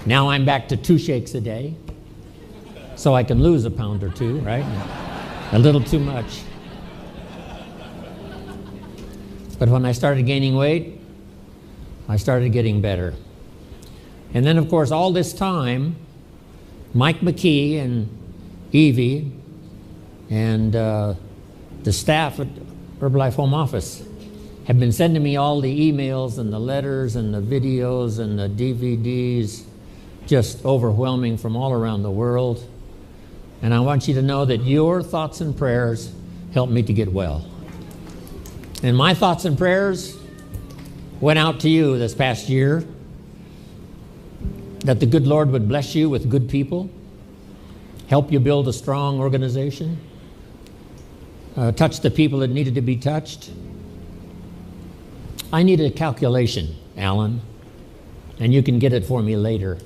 Now I'm back to 2 shakes a day, so I can lose a pound or 2, right? A little too much. But when I started gaining weight, I started getting better. And then, of course, all this time, Mike McKee and Evie and the staff at Herbalife Home Office have been sending me all the emails and the letters and the videos and the DVDs, just overwhelming from all around the world. And I want you to know that your thoughts and prayers helped me to get well. And my thoughts and prayers went out to you this past year, that the good Lord would bless you with good people, help you build a strong organization, touch the people that needed to be touched. I need a calculation, Alan, and you can get it for me later.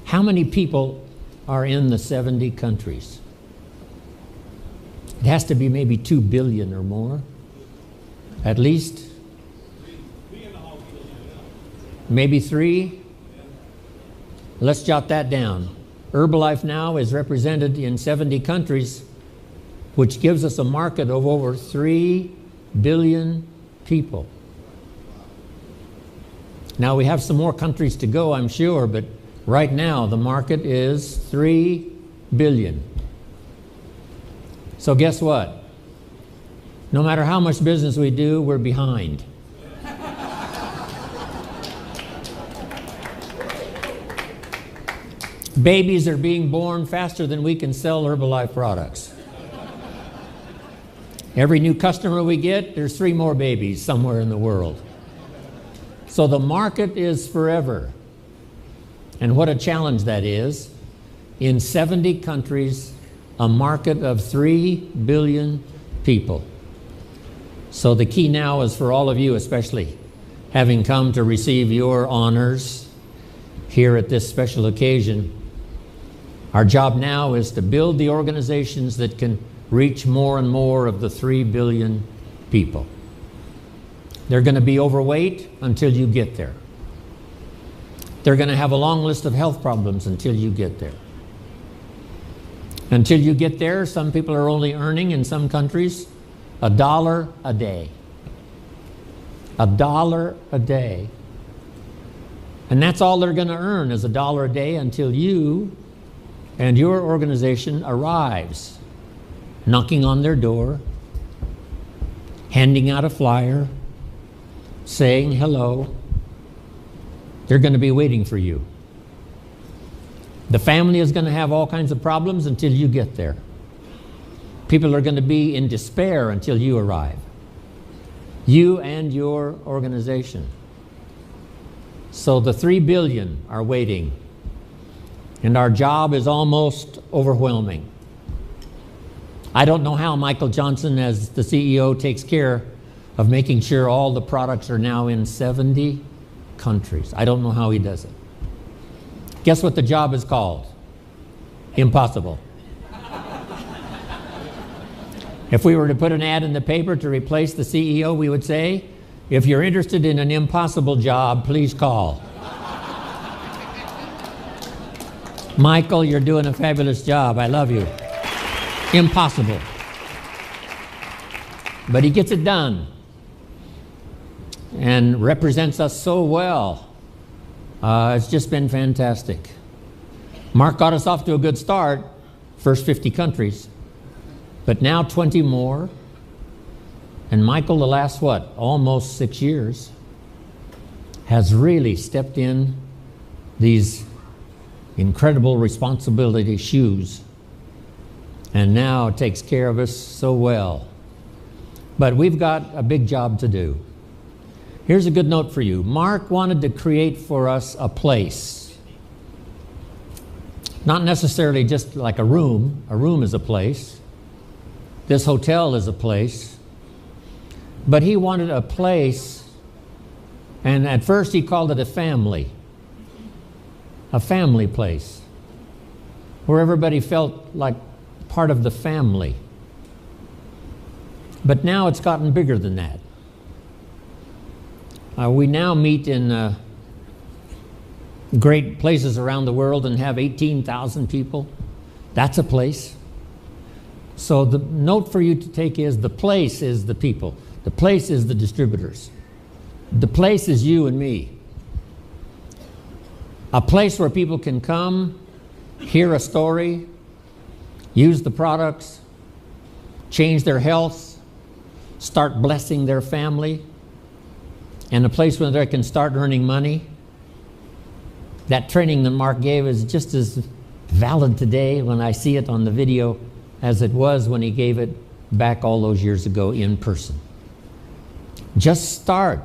How many people are in the 70 countries? It has to be maybe 2 billion or more, at least. Maybe 3. Let's jot that down. Herbalife now is represented in 70 countries, which gives us a market of over 3 billion people. Now we have some more countries to go, I'm sure, but right now the market is 3 billion. So guess what? No matter how much business we do, we're behind. Babies are being born faster than we can sell Herbalife products. Every new customer we get, there's 3 more babies somewhere in the world. So the market is forever. And what a challenge that is. In 70 countries, a market of 3 billion people. So the key now is for all of you, especially having come to receive your honors here at this special occasion. Our job now is to build the organizations that can reach more and more of the 3 billion people. They're going to be overweight until you get there. They're going to have a long list of health problems until you get there. Until you get there, some people are only earning in some countries $1 a day. $1 a day. And that's all they're going to earn is $1 a day until you and your organization arrives, knocking on their door, handing out a flyer, saying hello. They're going to be waiting for you. The family is going to have all kinds of problems until you get there. People are going to be in despair until you arrive. You and your organization. So the 3 billion are waiting. And our job is almost overwhelming. I don't know how Michael Johnson, as the CEO, takes care of making sure all the products are now in 70 countries. I don't know how he does it. Guess what the job is called? Impossible. If we were to put an ad in the paper to replace the CEO, we would say, if you're interested in an impossible job, please call. Michael, you're doing a fabulous job. I love you. Impossible. But he gets it done and represents us so well. It's just been fantastic. Mark got us off to a good start, first 50 countries, but now 20 more. And Michael, the last, almost 6 years, has really stepped in these incredible responsibility shoes and now takes care of us so well. But we've got a big job to do. Here's a good note for you. Mark wanted to create for us a place. Not necessarily just like a room. A room is a place. This hotel is a place. But he wanted a place, and at first he called it a family place, where everybody felt like part of the family. But now it's gotten bigger than that. We now meet in great places around the world and have 18,000 people. That's a place. So the note for you to take is the place is the people. The place is the distributors. The place is you and me. A place where people can come, hear a story, use the products, change their health, start blessing their family, and a place where they can start earning money. That training that Mark gave is just as valid today when I see it on the video as it was when he gave it back all those years ago in person. Just start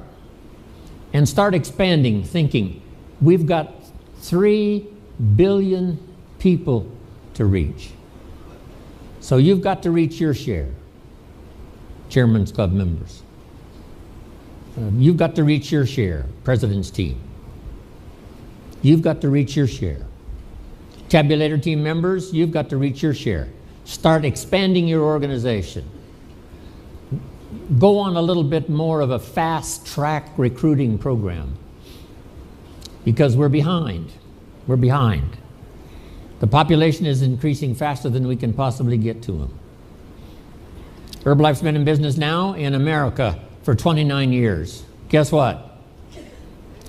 and start expanding, thinking we've got 3 billion people to reach. So you've got to reach your share, Chairman's Club members. You've got to reach your share, President's team. You've got to reach your share. Tabulator team members, you've got to reach your share. Start expanding your organization. Go on a little bit more of a fast-track recruiting program because we're behind. We're behind. The population is increasing faster than we can possibly get to them. Herbalife's been in business now in America for 29 years. Guess what?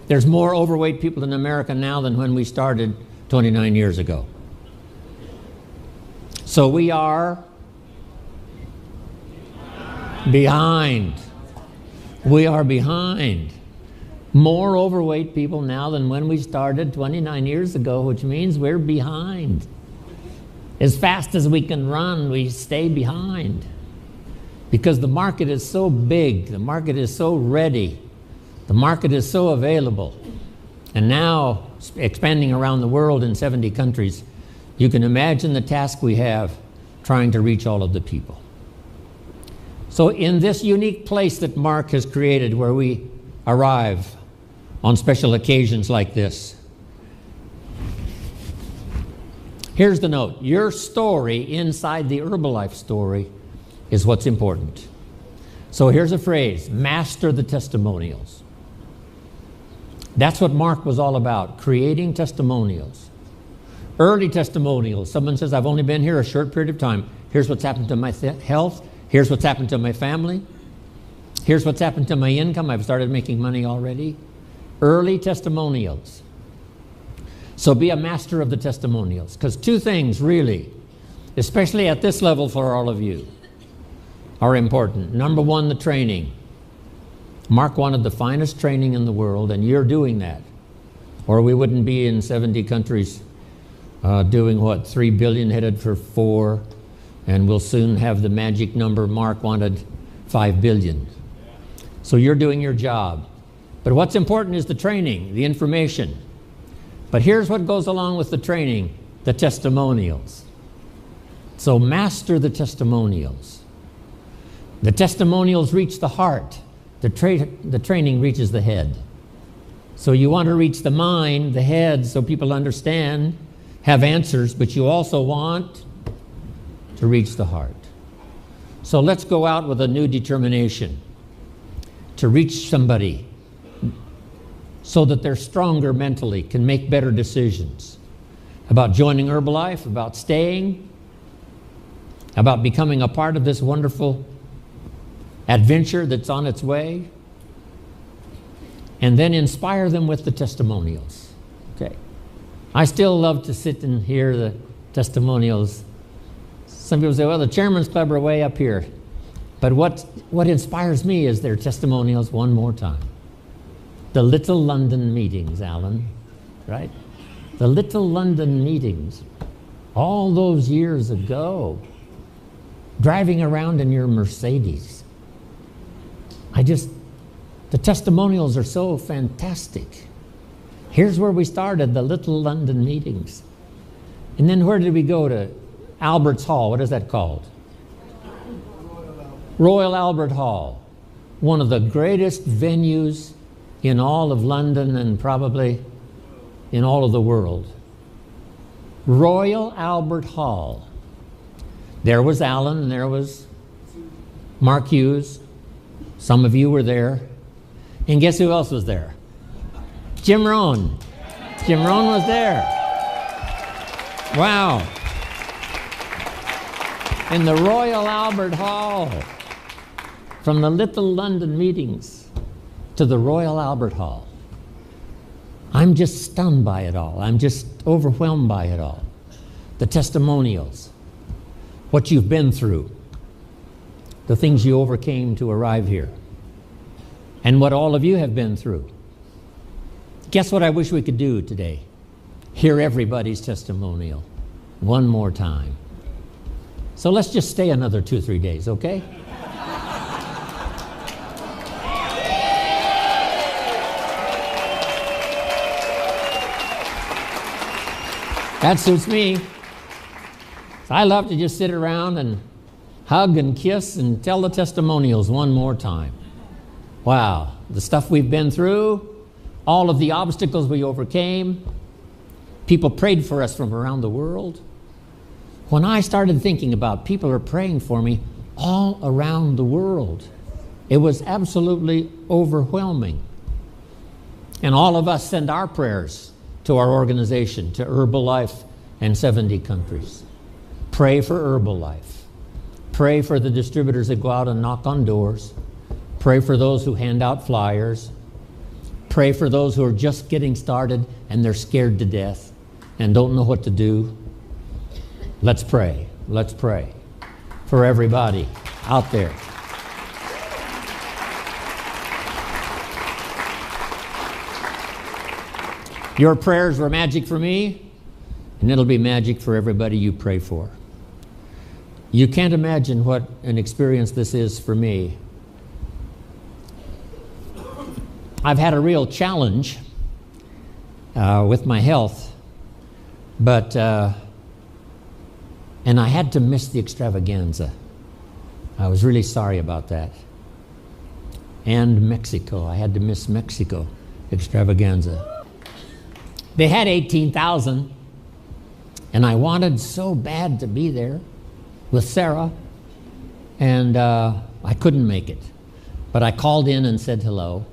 There's more overweight people in America now than when we started 29 years ago. So we are behind. We are behind. More overweight people now than when we started 29 years ago, which means we're behind. As fast as we can run, we stay behind. Because the market is so big, the market is so ready, the market is so available. And now, expanding around the world in 70 countries, you can imagine the task we have trying to reach all of the people. So in this unique place that Mark has created where we arrive on special occasions like this, here's the note. Your story inside the Herbalife story is what's important. So here's a phrase, master the testimonials. That's what Mark was all about, creating testimonials. Early testimonials. Someone says, I've only been here a short period of time. Here's what's happened to my health. Here's what's happened to my family. Here's what's happened to my income. I've started making money already. Early testimonials. So be a master of the testimonials. Because two things really, especially at this level for all of you, are important. Number one, the training. Mark wanted the finest training in the world, and you're doing that. Or we wouldn't be in 70 countries doing what, 3 billion headed for 4, and we'll soon have the magic number Mark wanted, 5 billion. So you're doing your job. But what's important is the training, the information. But here's what goes along with the training, the testimonials. So master the testimonials. The testimonials reach the heart. The training reaches the head. So you want to reach the mind, the head, so people understand, have answers, but you also want to reach the heart. So let's go out with a new determination to reach somebody so that they're stronger mentally, can make better decisions about joining Herbalife, about staying, about becoming a part of this wonderful adventure that's on its way, and then inspire them with the testimonials. Okay. I still love to sit and hear the testimonials. Some people say, well, the Chairman's Club are way up here. But what inspires me is their testimonials one more time. The Little London meetings, Alan, right? The Little London meetings, all those years ago, driving around in your Mercedes. The testimonials are so fantastic. Here's where we started, the Little London meetings. And then where did we go to? Albert's Hall, what is that called? Royal Albert Hall. One of the greatest venues in all of London and probably in all of the world. Royal Albert Hall. There was Alan and there was Mark Hughes. Some of you were there. And guess who else was there? Jim Rohn. Jim Rohn was there. Wow. In the Royal Albert Hall. From the Little London meetings to the Royal Albert Hall. I'm just stunned by it all. I'm just overwhelmed by it all. The testimonials, what you've been through, the things you overcame to arrive here, and what all of you have been through. Guess what I wish we could do today? Hear everybody's testimonial one more time. So let's just stay another 2 or 3 days, okay? That suits me. I love to just sit around and hug and kiss and tell the testimonials one more time. Wow, the stuff we've been through, all of the obstacles we overcame, people prayed for us from around the world. When I started thinking about people are praying for me all around the world, it was absolutely overwhelming. And all of us send our prayers to our organization, to Herbalife and 70 countries. Pray for Herbalife. Pray for the distributors that go out and knock on doors. Pray for those who hand out flyers. Pray for those who are just getting started and they're scared to death and don't know what to do. Let's pray. Let's pray for everybody out there. Your prayers were magic for me, and it'll be magic for everybody you pray for. You can't imagine what an experience this is for me. I've had a real challenge with my health, but and I had to miss the extravaganza. I was really sorry about that. And Mexico, I had to miss Mexico extravaganza. They had 18,000, and I wanted so bad to be there with Sarah, and I couldn't make it. But I called in and said hello,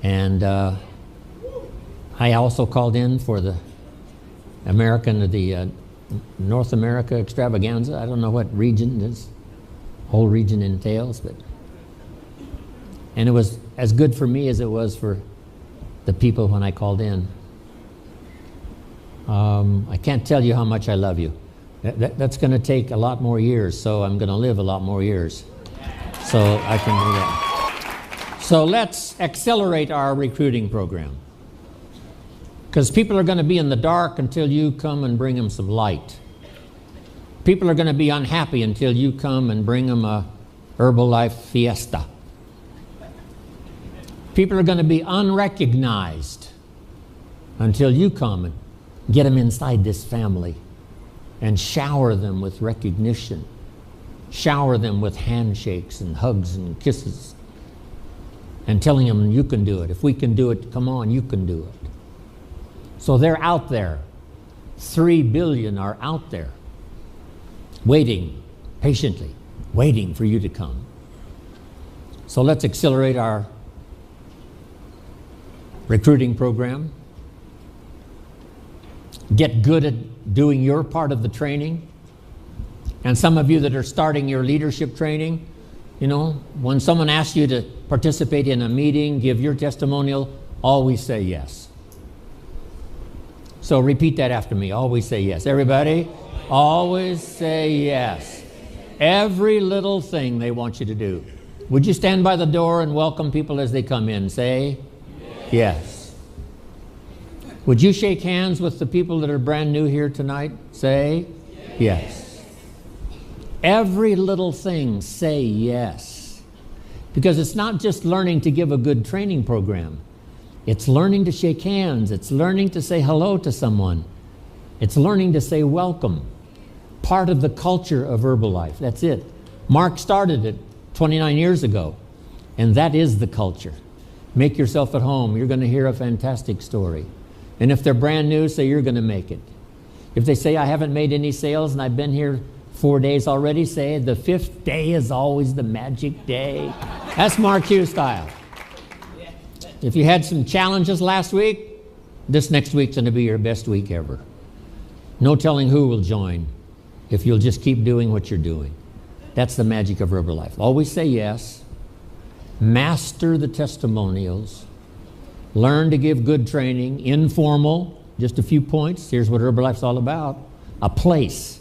and I also called in for the North America extravaganza. I don't know what region this whole region entails, but and it was as good for me as it was for the people when I called in. I can't tell you how much I love you. That's going to take a lot more years, so I'm going to live a lot more years. So I can do that. So let's accelerate our recruiting program. Because people are going to be in the dark until you come and bring them some light. People are going to be unhappy until you come and bring them a Herbalife fiesta. People are going to be unrecognized until you come and get them inside this family and shower them with recognition. Shower them with handshakes and hugs and kisses and telling them you can do it. If we can do it, come on, you can do it. So they're out there. 3 billion are out there waiting, patiently, waiting for you to come. So let's accelerate our recruiting program. Get good at doing your part of the training. And some of you that are starting your leadership training, you know, when someone asks you to participate in a meeting, give your testimonial, always say yes. So repeat that after me. Always say yes. Everybody, always say yes. Every little thing they want you to do. Would you stand by the door and welcome people as they come in? Say yes. Would you shake hands with the people that are brand new here tonight? Say yes. Every little thing, say yes. Because it's not just learning to give a good training program. It's learning to shake hands. It's learning to say hello to someone. It's learning to say welcome. Part of the culture of Herbalife. That's it. Mark started it 29 years ago. And that is the culture. Make yourself at home. You're going to hear a fantastic story. And if they're brand new, say you're going to make it. If they say I haven't made any sales and I've been here 4 days already, say the 5th day is always the magic day. That's Mark Hughes style. If you had some challenges last week, this next week's going to be your best week ever. No telling who will join if you'll just keep doing what you're doing. That's the magic of Herbalife. Always say yes. Master the testimonials. Learn to give good training. Informal. Just a few points. Here's what Herbalife's all about. A place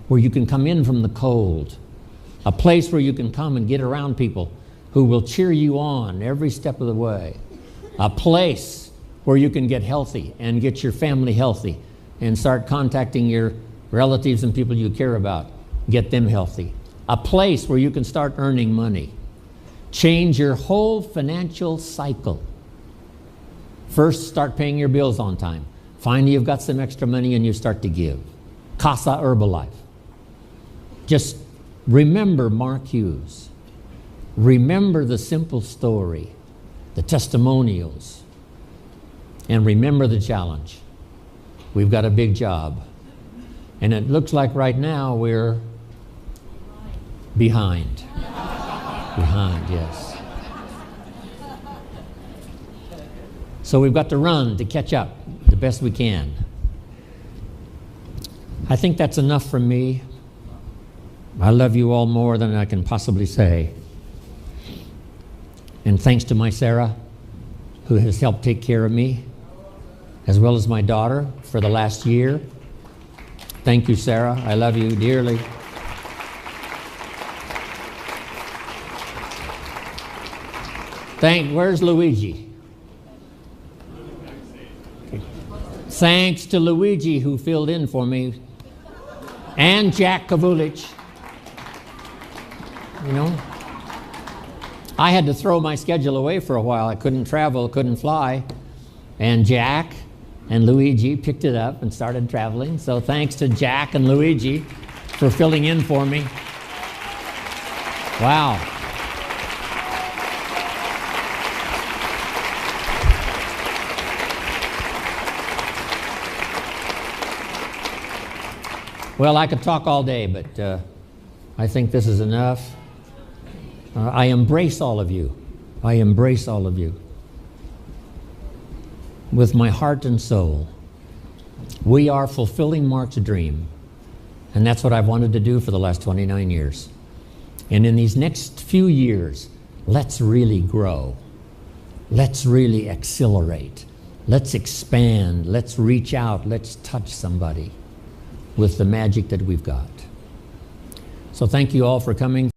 where you can come in from the cold. A place where you can come and get around people who will cheer you on every step of the way. A place where you can get healthy and get your family healthy and start contacting your relatives and people you care about. Get them healthy. A place where you can start earning money. Change your whole financial cycle. First, start paying your bills on time. Finally, you've got some extra money and you start to give. Casa Herbalife. Just remember Mark Hughes. Remember the simple story, the testimonials, and remember the challenge. We've got a big job. And it looks like right now we're behind. Behind, yes. So we've got to run to catch up the best we can. I think that's enough from me. I love you all more than I can possibly say. And thanks to my Sarah, who has helped take care of me, as well as my daughter for the last year. Thank you, Sarah. I love you dearly. Where's Luigi? Okay. Thanks to Luigi who filled in for me, and Jack Kavulich. You know, I had to throw my schedule away for a while. I couldn't travel, couldn't fly, and Jack and Luigi picked it up and started traveling. So thanks to Jack and Luigi for filling in for me. Wow. Well, I could talk all day, but I think this is enough. I embrace all of you. I embrace all of you. With my heart and soul. We are fulfilling Mark's dream. And that's what I've wanted to do for the last 29 years. And in these next few years, let's really grow. Let's really accelerate. Let's expand. Let's reach out. Let's touch somebody with the magic that we've got. So thank you all for coming.